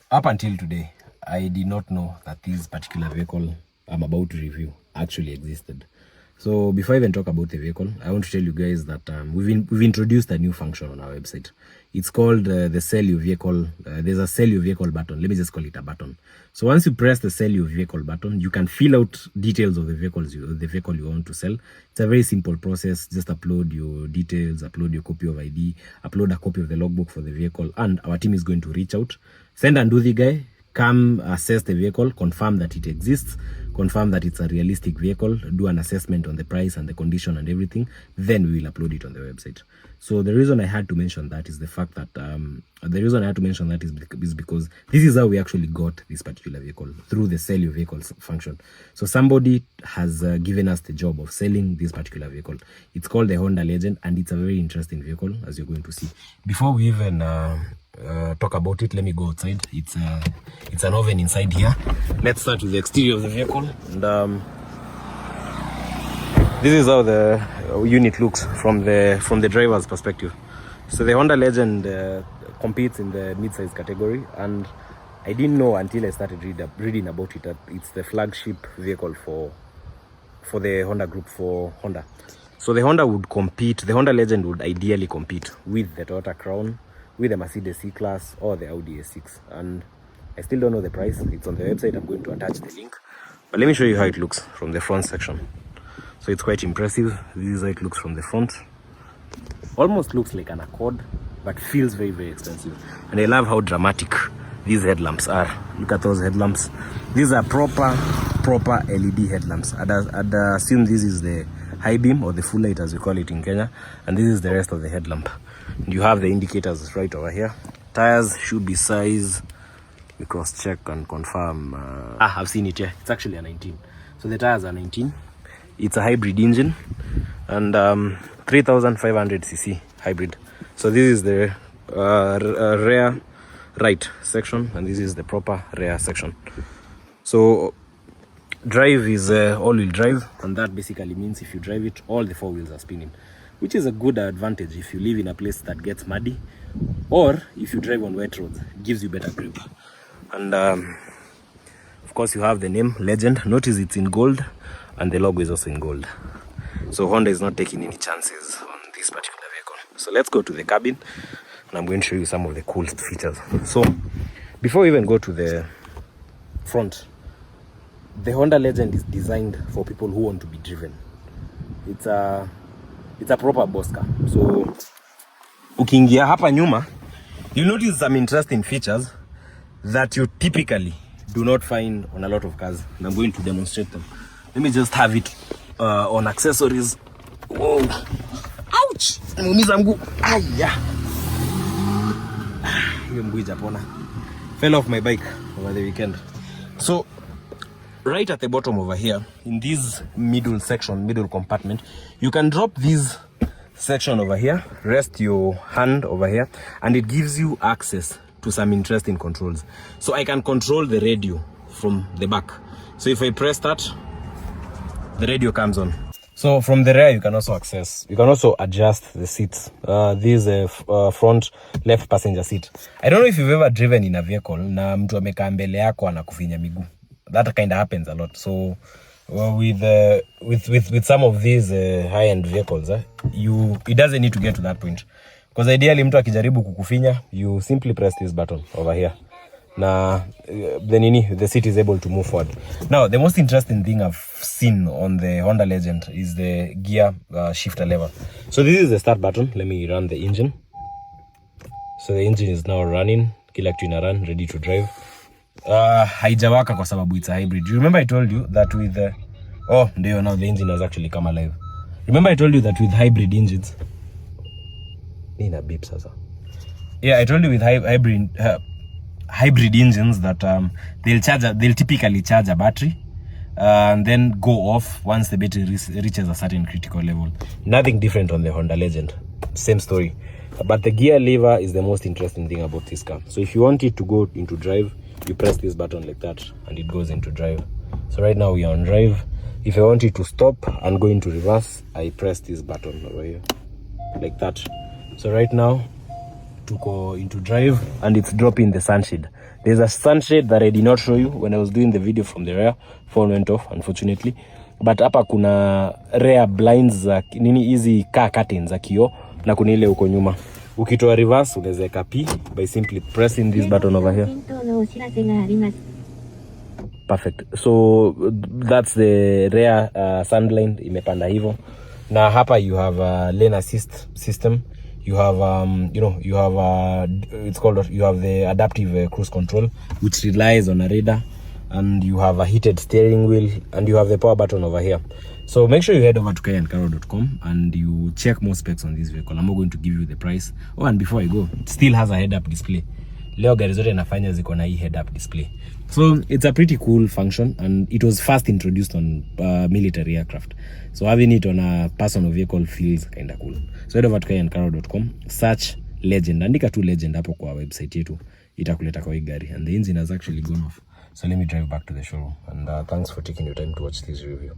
Up until today, I did not know that this particular vehicle I'm about to review actually existed. So before I even talk about the vehicle, I want to tell you guys that we've introduced a new function on our website. It's called the sell your vehicle. There's a sell your vehicle button. Let me just call it a button. So once you press the sell your vehicle button, you can fill out details of the vehicle you want to sell. It's a very simple process. Just upload your details, upload your copy of ID, upload a copy of the logbook for the vehicle, and our team is going to reach out, send and do the guy, come assess the vehicle, confirm that it exists, confirm that it's a realistic vehicle, do an assessment on the price and the condition and everything, then we will upload it on the website. So the reason I had to mention that is the fact that is because this is how we actually got this particular vehicle, through the sell your vehicles function. So somebody has given us the job of selling this particular vehicle. It's called the Honda Legend, and it's a very interesting vehicle, as you're going to see. Before we even talk about it, let me go outside. It's an oven inside here. Let's start with the exterior of the vehicle, and this is how the unit looks from the driver's perspective. So the Honda Legend competes in the mid-size category, and I didn't know until I started reading about it that it's the flagship vehicle for the Honda group, for Honda. So the Honda Legend would ideally compete with the Toyota Crown, with the Mercedes C-Class, or the Audi A6. And I still don't know the price. It's on the website. I'm going to attach the link. But let me show you how it looks from the front section. So it's quite impressive. This is how it looks from the front. Almost looks like an Accord, but feels very, very expensive. And I love how dramatic these headlamps are. Look at those headlamps. These are proper LED headlamps. I'd assume this is the high beam, or the full light as we call it in Kenya, and this is the rest of the headlamp. And you have the indicators right over here. Tires should be size. We cross check and confirm. I've seen it here. It's actually a 19. So the tires are 19. It's a hybrid engine, and 3,500cc hybrid. So this is the rear right section, and this is the proper rear section. So drive is all-wheel drive, and that basically means if you drive it, all the four wheels are spinning, which is a good advantage if you live in a place that gets muddy, or if you drive on wet roads. It gives you better grip. And of course you have the name Legend. Notice it's in gold, and the logo is also in gold. So Honda is not taking any chances on this particular vehicle. So let's go to the cabin, and I'm going to show you some of the coolest features. So before we even go to the front, the Honda Legend is designed for people who want to be driven. It's a proper boss car. So ukiingia hapa nyuma, you notice some interesting features that you typically do not find on a lot of cars, and I'm going to demonstrate them. Let me just have it on accessories. Whoa! Ouch! Nimeumiza mguu. Aya. Hiyo mguu japona. Fell off my bike over the weekend. So right at the bottom over here, in this middle compartment, you can drop this section over here, rest your hand over here, and it gives you access to some interesting controls. So I can control the radio from the back. So if I press that, the radio comes on. So from the rear, you can also adjust the seats. This is a front left passenger seat. I don't know if you've ever driven in a vehicle na mtu amekaa mbele yako anakufinya miguu. That kind of happens a lot. So with some of these high-end vehicles, it doesn't need to get to that point. Because ideally mtu akijaribu kukufinya, you simply press this button over here. Now, the seat is able to move forward. Now, the most interesting thing I've seen on the Honda Legend is the gear shifter lever. So this is the start button. Let me run the engine. So the engine is now running. Kila kitu ina run, ready to drive. Haijawaka kwa sababu it's a hybrid. You remember I told you that with the... Oh, now the engine has actually come alive. Remember I told you that with hybrid engines... Nina beep sasa. Yeah, I told you with hybrid engines that they'll typically charge a battery and then go off once the battery reaches a certain critical level. Nothing different on the Honda Legend. Same story. But the gear lever is the most interesting thing about this car. So if you want it to go into drive, you press this button like that and it goes into drive. So right now we are on drive. If I want it to stop and go into reverse, I press this button over here like that. So right now to go into drive, and it's dropping the sunshade. There's a sunshade that I did not show you when I was doing the video from the rear. Phone went off unfortunately. But hapa kuna rear blinds za nini hizi car curtains za kioo na kuna ile uko nyuma. Ukitoa reverse unaweza weka P by simply pressing this button over here. Perfect. So that's the rear sunblind imepanda hivyo. Na hapa you have a lane assist system. You have you have it's called, you have the adaptive cruise control, which relies on a radar, and you have a heated steering wheel, and you have the power button over here. So make sure you head over to KenCarro.com and you check more specs on this vehicle. I'm not going to give you the price. Oh, and before I go, it still has a head-up display. Leo gari zote nafanya ziko na hii head-up display. So it's a pretty cool function, and it was first introduced on military aircraft. So having it on a personal vehicle feels kind of cool. So head over to KenCarro.com, search Legend, andika tu Legend hapo kwa website yetu, itakuleta kwa hii gari, and the engine has actually gone off. So let me drive back to the showroom, and thanks for taking your time to watch this review.